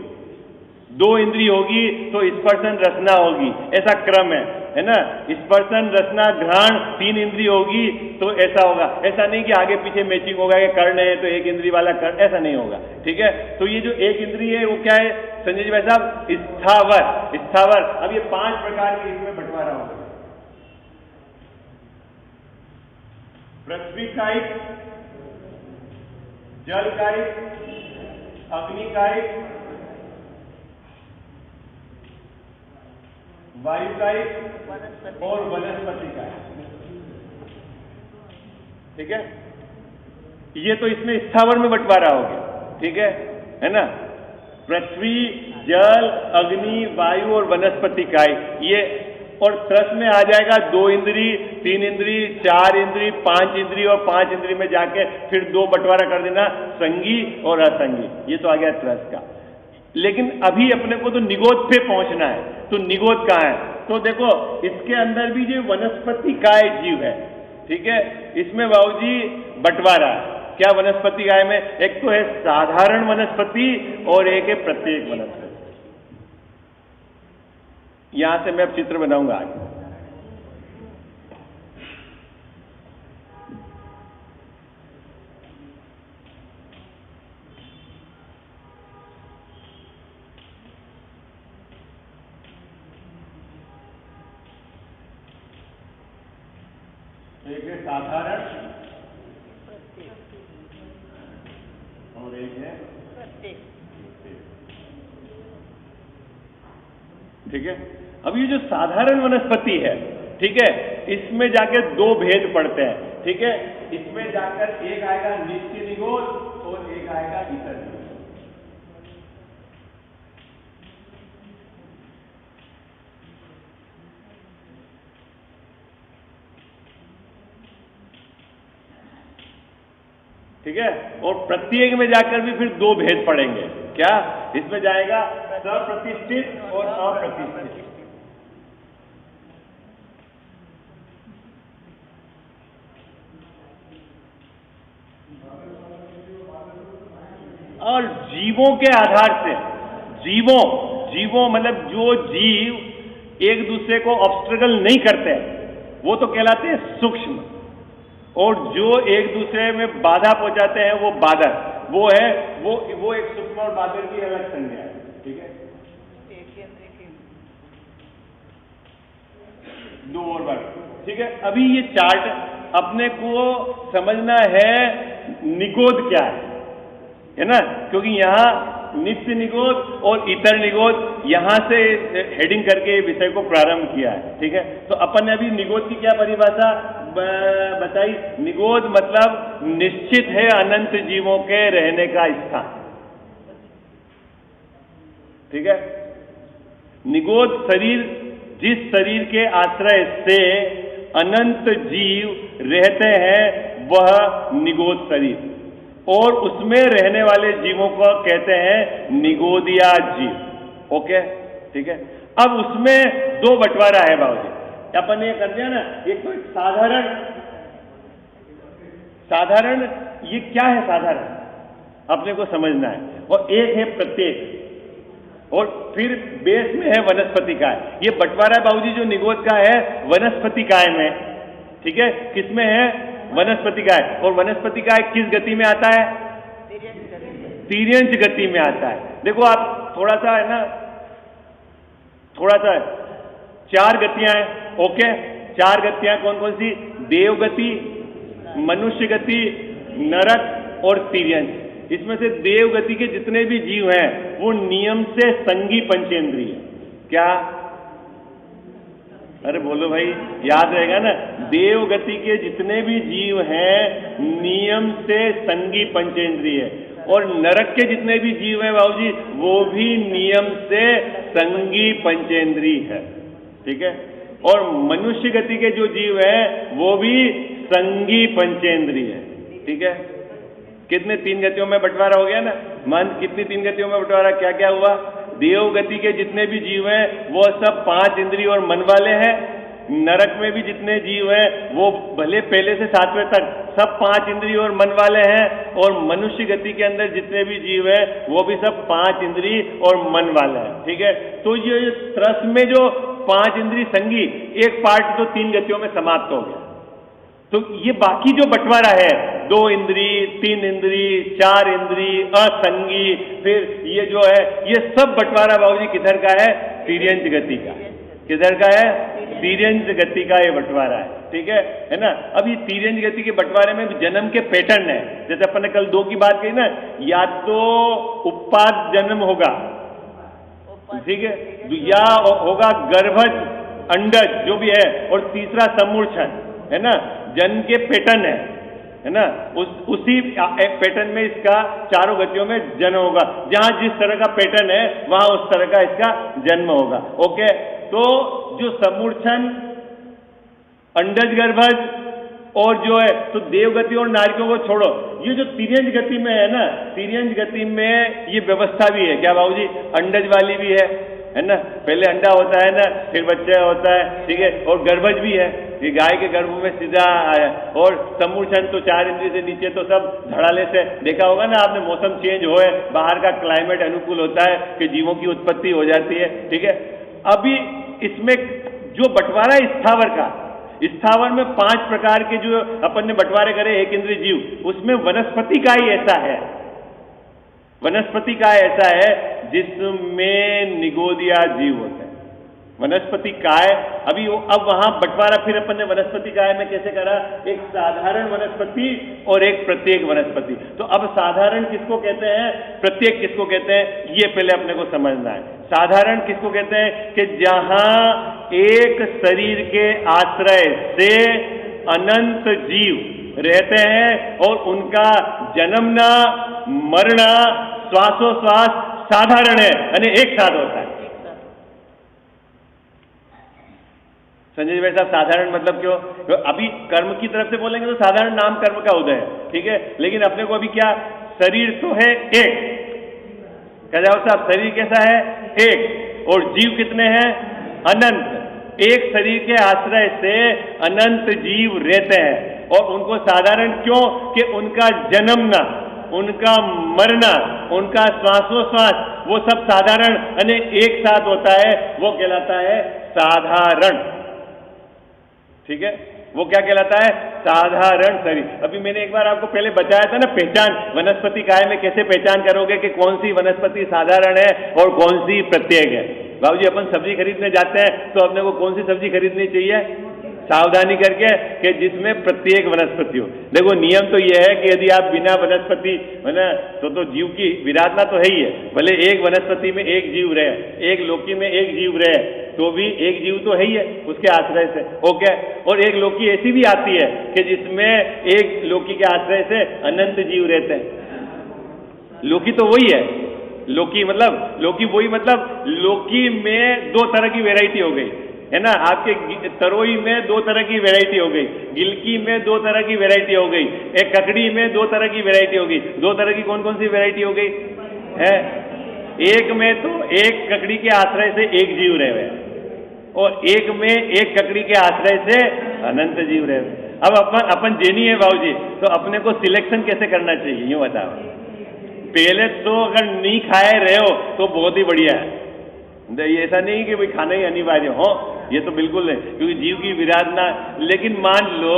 दो इंद्री होगी तो स्पर्शन रसना होगी, ऐसा क्रम है ना। स्पर्शन रसना घ्राण 3 इंद्री होगी तो ऐसा होगा। ऐसा नहीं कि आगे पीछे मैचिंग होगा कि कर्ण है तो एक इंद्री वाला कर्ण, ऐसा नहीं होगा। ठीक है, तो ये जो एक इंद्री है वो क्या है संजय जी भाई साहब? स्थावर। अब ये 5 प्रकार के इसमें बंटवारा होगा। पृथ्वी कायिक, जल कायिक, अग्नि कायिक, वायु कायिक और वनस्पति कायिक। ठीक है, ये तो इसमें स्थावर में बंटवारा हो गया। ठीक है ना। पृथ्वी, जल, अग्नि, वायु और वनस्पति कायिक, ये और त्रस्त में आ जाएगा 2 इंद्री, 3 इंद्री, 4 इंद्री, 5 इंद्री, और 5 इंद्री में जाके फिर 2 बंटवारा कर देना, संगी और असंगी। ये तो आ गया त्रस्त का। लेकिन अभी अपने को तो निगोद पे पहुंचना है। तो निगोद कहाँ है? तो देखो इसके अंदर भी जो वनस्पति काय जीव है। ठीक है, इसमें बाबूजी बंटवारा है। क्या वनस्पति काय में? एक तो है साधारण वनस्पति और एक है प्रत्येक वनस्पति। यहां से मैं अब चित्र बनाऊंगा आगे। एक है साधारण और एक है प्रत्येक। ठीक है, अब ये जो साधारण वनस्पति है, ठीक है, इसमें जाकर 2 भेद पड़ते हैं। ठीक है, इसमें जाकर एक आएगा नित्य निगोद और एक आएगा इतर निगोद। ठीक है, और प्रत्येक में जाकर भी फिर 2 भेद पड़ेंगे। क्या? इसमें जाएगा सप्रतिष्ठित और अप्रतिष्ठित। और जीवों के आधार से, जीवों मतलब जो जीव एक दूसरे को ऑब्स्ट्रगल नहीं करते वो तो कहलाते हैं सूक्ष्म, और जो एक दूसरे में बाधा पहुंचाते हैं वो बादर। वो है वो एक सूक्ष्म और बादर की अलग संज्ञा है। ठीक है, 2 और बार। ठीक है, अभी ये चार्ट अपने को समझना है निगोद क्या है ना, क्योंकि यहां नित्य निगोद और इतर निगोद यहां से हेडिंग करके विषय को प्रारंभ किया है, ठीक है। तो अपन ने अभी निगोद की क्या परिभाषा बताई? निगोद मतलब निश्चित है अनंत जीवों के रहने का स्थान, ठीक है। निगोद शरीर, जिस शरीर के आश्रय से अनंत जीव रहते हैं वह निगोद शरीर, और उसमें रहने वाले जीवों को कहते हैं निगोदिया जीव। ओके, ठीक है। अब उसमें दो बंटवारा है बाबूजी, अपन ये कर दिया ना। एक तो साधारण ये क्या है? साधारण अपने को समझना है, और एक है प्रत्येक, और फिर बेस में है वनस्पति काय। ये बंटवारा बाबूजी जो निगोद का है वनस्पति काय में, ठीक है। किसमें है? वनस्पति काय। और वनस्पति काय किस गति में आता है? तिर्यंच गति में आता है। देखो आप थोड़ा सा है ना, थोड़ा सा 4 गतियां हैं। ओके, 4 गतियां कौन कौन सी? देव गति, मनुष्य गति, नरक और तिर्यंच। इसमें से देव गति के जितने भी जीव हैं वो नियम से संगी पंचेंद्रिय। क्या? अरे बोलो भाई, याद रहेगा ना। देव गति के जितने भी जीव हैं नियम से संगी पंचेंद्रिय, और नरक के जितने भी जीव हैं बाबूजी वो भी नियम से संगी पंचेंद्रिय है, ठीक है। और मनुष्य गति के जो जीव हैं वो भी संगी पंचेंद्रिय है, ठीक है। कितने? 3 गतियों में बंटवारा हो गया ना। मन कितनी 3 गतियों में बंटवारा? क्या क्या हुआ? देव गति के जितने भी जीव हैं वो सब 5 इंद्रिय और मन वाले हैं। नरक में भी जितने जीव हैं वो भले पहले से 7वें तक सब 5 इंद्रिय और मन वाले हैं, और मनुष्य गति के अंदर जितने भी जीव हैं वो भी सब 5 इंद्रिय और मन वाले हैं, ठीक है। तो ये त्रस में जो 5 इंद्रिय संगी, एक पार्ट तो 3 गतियों में समाप्त हो गया। तो ये बाकी जो बंटवारा है 2 इंद्रिय, 3 इंद्रिय, 4 इंद्रिय, असंगी, फिर ये जो है ये सब बंटवारा बाबूजी किधर का है? तिर्यंच गति का। किधर का है? तिर्यंच गति का ये बंटवारा है, ठीक है ना। अब ये तिर्यंच गति के बंटवारे में जन्म के पैटर्न है। जैसे अपन ने कल 2 की बात कही ना, या तो उत्पाद जन्म होगा, ठीक है, या होगा गर्भज अंडज जो भी है, और तीसरा समूर्छन है ना। जन्म के पैटर्न है ना, उसी पैटर्न में इसका चारों गतियों में जन्म होगा। जहां जिस तरह का पैटर्न है वहां उस तरह का इसका जन्म होगा। ओके, तो जो समूर्छन, अंडज गर्भज और जो है तो देवगति और नारियों को छोड़ो, ये जो तिर्यंच गति में है ना, तिर्यंच गति में ये व्यवस्था भी है। क्या बाबूजी? अंडज वाली भी है ना। पहले अंडा होता है ना, फिर बच्चा होता है, ठीक है, और गर्भज भी है, ये गाय के गर्भ में सीधा आया। और समूर्छन तो 4 इंद्रिय से नीचे तो सब धड़ाले से। देखा होगा ना आपने, मौसम चेंज होए, बाहर का क्लाइमेट अनुकूल होता है कि जीवों की उत्पत्ति हो जाती है, ठीक है। अभी इसमें जो बंटवारा है स्थावर का, स्थावर में 5 प्रकार के जो अपन ने बंटवारे करे एक इंद्रिय जीव, उसमें वनस्पति का ही ऐसा है। वनस्पति का ऐसा है जिसमें निगोदिया जीव होते हैं। वनस्पति काय, अभी अब वहां बंटवारा फिर अपन ने वनस्पति काय में कैसे करा? एक साधारण वनस्पति और एक प्रत्येक वनस्पति। तो अब साधारण किसको कहते हैं, प्रत्येक किसको कहते हैं, ये पहले अपने को समझना है। साधारण किसको कहते हैं? कि जहां एक शरीर के आश्रय से अनंत जीव रहते हैं और उनका जन्मना, मरना, श्वासोश्वास साधारण है, यानी एक साथ होता है। संजय भाई साहब, साधारण मतलब क्यों? तो अभी कर्म की तरफ से बोलेंगे तो साधारण नाम कर्म का उदय है, ठीक है। लेकिन अपने को अभी क्या, शरीर तो है एक, कह जाओ साहब, शरीर कैसा है? एक, और जीव कितने हैं? अनंत। एक शरीर के आश्रय से अनंत जीव रहते हैं, और उनको साधारण क्यों? कि उनका जन्मना, उनका मरना, उनका श्वासोश्वास वो सब साधारण यानी एक साथ होता है, वो कहलाता है साधारण, ठीक है। वो क्या कहलाता है? साधारण शरीर। अभी मैंने एक बार आपको पहले बताया था ना, पहचान वनस्पति काय में कैसे पहचान करोगे कि कौन सी वनस्पति साधारण है और कौन सी प्रत्येक है। बाबूजी, अपन सब्जी खरीदने जाते हैं तो अपने को कौन सी सब्जी खरीदनी चाहिए? सावधानी करके कि जिसमें प्रत्येक वनस्पति हो। देखो नियम तो यह है कि यदि आप बिना वनस्पति है ना तो जीव की विराधना तो है ही है, भले एक वनस्पति में एक जीव रहे, एक लोकी में एक जीव रहे, तो भी एक जीव तो है ही है उसके आश्रय से, ओके। और एक लोकी ऐसी भी आती है कि जिसमें एक लोकी के आश्रय से अनंत जीव रहते हैं। लोकी तो वही है, लोकी वही मतलब लोकी में दो तरह की वैरायटी हो गई है ना। आपके तरोई में दो तरह की वैरायटी हो गई, गिलकी में दो तरह की वैरायटी हो गई, एक ककड़ी में दो तरह की वैरायटी हो गई। दो तरह की कौन कौन सी वैरायटी हो गई है? एक में तो एक ककड़ी के आश्रय से एक जीव रहे हुए, और एक में एक ककड़ी के आश्रय से अनंत जीव रहे हुए। अब अपन जेनी है बाबूजी, तो अपने को सिलेक्शन कैसे करना चाहिए यूं बताओ। पहले तो अगर नहीं खाए रहे हो तो बहुत ही बढ़िया है, ये ऐसा नहीं कि भाई खाना ही अनिवार्य हो, ये तो बिल्कुल नहीं, क्योंकि जीव की विराधना। लेकिन मान लो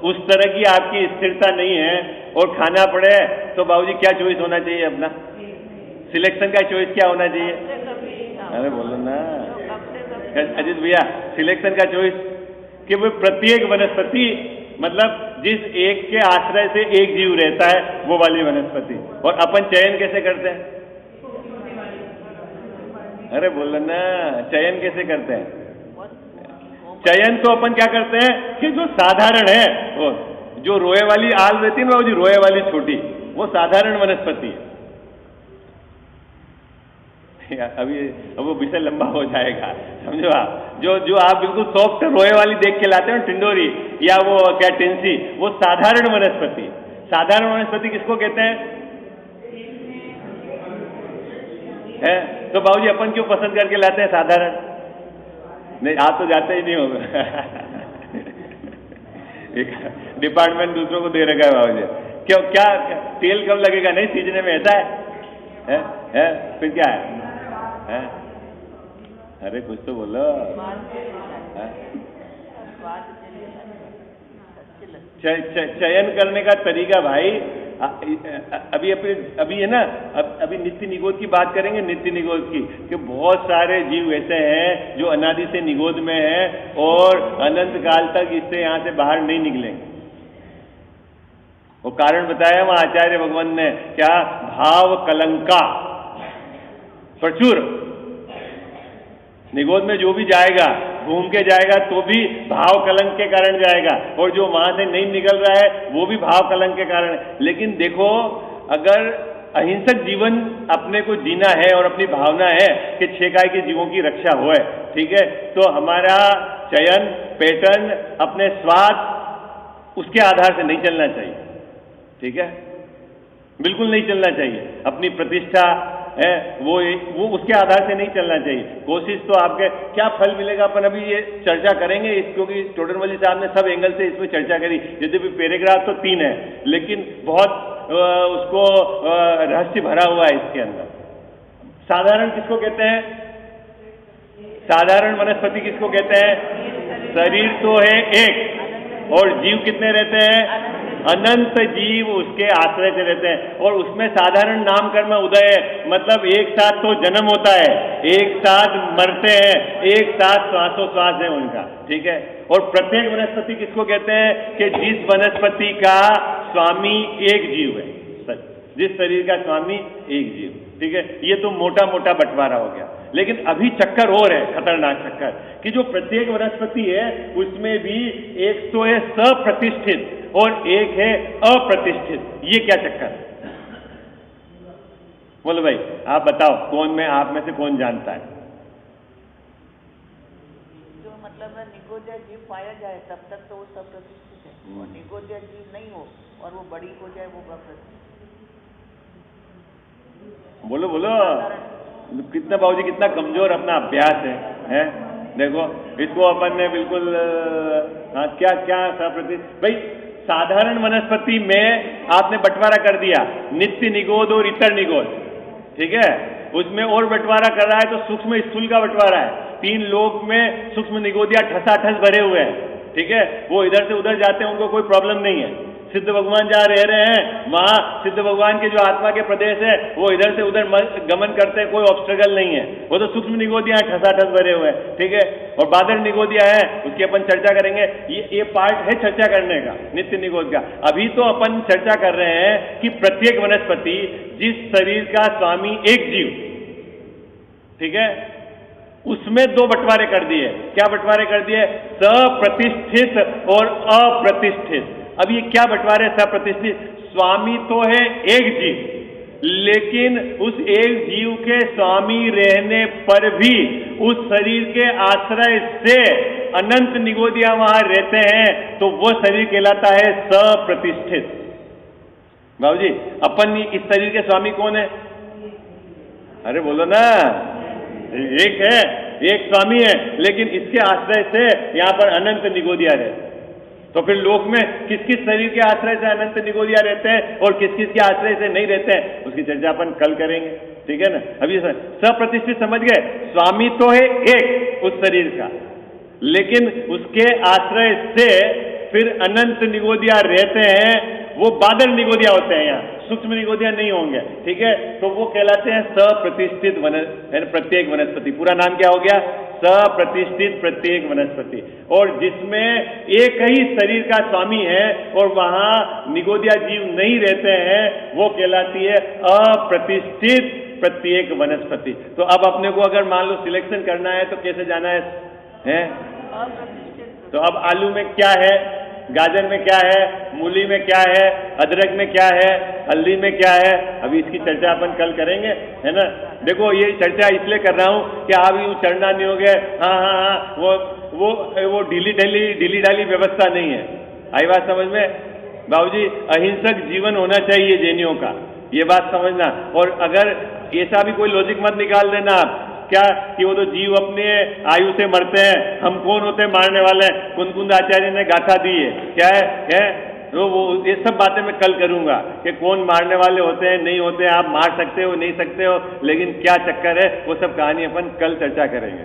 उस तरह की आपकी स्थिरता नहीं है और खाना पड़े, तो बाबूजी क्या चॉइस होना चाहिए अपना? सिलेक्शन का चॉइस क्या होना चाहिए? अरे बोलो ना अजीत भैया, सिलेक्शन का चॉइस कि वो प्रत्येक वनस्पति मतलब जिस एक के आश्रय से एक जीव रहता है वो वाली वनस्पति। और अपन चयन कैसे करते हैं? अरे बोलो ना, चयन कैसे करते हैं? चयन तो अपन क्या करते हैं कि जो साधारण है, वो जो रोए वाली आल रहती है ना, वो जो रोए वाली छोटी, वो साधारण वनस्पति है। अभी अब वो विषय लंबा हो जाएगा, समझो आप। जो आप बिल्कुल सॉफ्ट रोए वाली देख के लाते हैं टिंडोरी या वो क्या टेंसी, वो साधारण वनस्पति। साधारण वनस्पति किसको कहते हैं? है तो बाबूजी अपन क्यों पसंद करके लाते हैं साधारण? नहीं, आप तो जाते ही नहीं होगा। एक डिपार्टमेंट दूसरों को दे रखा है बाबूजी। क्यों, क्या तेल कब लगेगा नहीं सीजने में, ऐसा है? फिर क्या है? अरे कुछ तो बोलो। चयन करने का तरीका भाई, अभी है ना, अभी नित्य निगोद की बात करेंगे। नित्य निगोद की कि बहुत सारे जीव ऐसे हैं जो अनादि से निगोद में हैं और अनंत काल तक इससे यहां से बाहर नहीं निकलेंगे। वो कारण बताया वहां आचार्य भगवान ने, क्या? भाव कलंका प्रचुर। निगोद में जो भी जाएगा, घूम के जाएगा तो भी भाव कलंक के कारण जाएगा, और जो वहां से नहीं निकल रहा है वो भी भाव कलंक के कारण है। लेकिन देखो, अगर अहिंसक जीवन अपने को जीना है और अपनी भावना है कि 6 काय के जीवों की रक्षा होए, ठीक है, तो हमारा चयन पैटर्न अपने स्वाद उसके आधार से नहीं चलना चाहिए, ठीक है, बिल्कुल नहीं चलना चाहिए। अपनी प्रतिष्ठा है वो उसके आधार से नहीं चलना चाहिए। कोशिश तो आपके क्या फल मिलेगा अपन अभी ये चर्चा करेंगे, क्योंकि टोडरमल साहब ने सब एंगल से इसमें चर्चा करी। यद्यपि पैराग्राफ तो 3 है, लेकिन बहुत उसको रहस्य भरा हुआ है इसके अंदर। साधारण किसको कहते हैं? साधारण वनस्पति किसको कहते हैं? शरीर तो है एक, और जीव कितने रहते हैं? अनंत जीव उसके आश्रय से रहते हैं। और उसमें साधारण नाम कर्म उदय, मतलब एक साथ तो जन्म होता है, एक साथ मरते हैं, एक साथ श्वासोश्वास है उनका, ठीक है। और प्रत्येक वनस्पति किसको कहते हैं? कि जिस वनस्पति का स्वामी एक जीव है, जिस शरीर का स्वामी एक जीव, ठीक है। ये तो मोटा मोटा बंटवारा हो गया। लेकिन अभी चक्कर और है, खतरनाक चक्कर, कि जो प्रत्येक वनस्पति है उसमें भी एक तो है सप्रतिष्ठित और एक है अप्रतिष्ठित। ये क्या चक्कर? बोलो भाई, आप बताओ, कौन में आप में से कौन जानता है? जो मतलब निगोदिया जीव पाया जाए तब तक तो वो सप्रतिष्ठित है, और निगोदिया जीव नहीं हो और वो बड़ी हो जाए वो अप्रतिष्ठित। बोलो बोलो, कितना बाबूजी कितना कमजोर अपना अभ्यास है? देखो इसको अपन ने बिल्कुल क्या क्या सप्रतिष्ठित। भाई साधारण वनस्पति में आपने बंटवारा कर दिया, नित्य निगोद और इतर निगोद, ठीक है। उसमें और बंटवारा कर रहा है तो सूक्ष्म स्थूल का बंटवारा है। 3 लोक में सूक्ष्म निगोदिया ठसाठस भरे हुए हैं, ठीक है, वो इधर से उधर जाते हैं, उनको कोई प्रॉब्लम नहीं है। सिद्ध भगवान जहाँ रह रहे हैं वहां सिद्ध भगवान के जो आत्मा के प्रदेश है वो इधर से उधर गमन करते हैं, कोई ऑब्स्ट्रगल नहीं है। वो तो सूक्ष्म निगोदियां ठसाठस भरे हुए हैं, ठीक है। और बादल निगोदिया है, उसकी अपन चर्चा करेंगे। ये पार्ट है चर्चा करने का, नित्य निगोद का। अभी तो अपन चर्चा कर रहे हैं कि प्रत्येक वनस्पति जिस शरीर का स्वामी एक जीव, ठीक है, उसमें दो बंटवारे कर दिए। क्या बंटवारे कर दिए? सप्रतिष्ठित और अप्रतिष्ठित। अब ये क्या बंटवारे? सप्रतिष्ठित, स्वामी तो है एक जीव, लेकिन उस एक जीव के स्वामी रहने पर भी उस शरीर के आश्रय से अनंत निगोदिया वहां रहते हैं, तो वो शरीर कहलाता है सप्रतिष्ठित। बाबू जी, अपन इस शरीर के स्वामी कौन है? अरे बोलो ना, एक है, एक स्वामी है, लेकिन इसके आश्रय से यहां पर अनंत निगोदिया रहते हैं। तो फिर लोक में किस किस शरीर के आश्रय से अनंत निगोदिया रहते हैं और किस किस के आश्रय से नहीं रहते हैं, उसकी चर्चा अपन कल करेंगे, ठीक है ना। अभी सप्रतिष्ठित समझ गए, स्वामी तो है एक उस शरीर का, लेकिन उसके आश्रय से फिर अनंत निगोदिया रहते हैं। वो बादल निगोदिया होते हैं, यहाँ सूक्ष्म निगोदिया नहीं होंगे, ठीक है। तो वो कहलाते हैं सप्रतिष्ठित प्रत्येक वनस्पति। पूरा नाम क्या हो गया? सप्रतिष्ठित प्रत्येक वनस्पति। और जिसमें एक ही शरीर का स्वामी है और वहां निगोदिया जीव नहीं रहते हैं, वो कहलाती है अप्रतिष्ठित प्रत्येक वनस्पति। तो अब अपने को अगर मान लो सिलेक्शन करना है तो कैसे जाना है? तो अब आलू में क्या है, गाजर में क्या है, मूली में क्या है, अदरक में क्या है, हल्दी में क्या है, अभी इसकी चर्चा अपन कल करेंगे, है ना। देखो ये चर्चा इसलिए कर रहा हूं कि आप यूं चढ़ना नहीं हो गए, हाँ, वो ढीली ढाली व्यवस्था नहीं है। आई बात समझ में? बाबूजी, अहिंसक जीवन होना चाहिए जैनियों का, ये बात समझना। और अगर ऐसा भी कोई लॉजिक मत निकाल देना आप क्या कि वो तो जीव अपने आयु से मरते हैं, हम कौन होते हैं मारने वाले। कुंद आचार्य ने गाथा दी है, क्या है? तो वो ये सब बातें मैं कल करूंगा कि कौन मारने वाले होते हैं, नहीं होते हैं, आप मार सकते हो नहीं सकते हो, लेकिन क्या चक्कर है, वो सब कहानी अपन कल चर्चा करेंगे।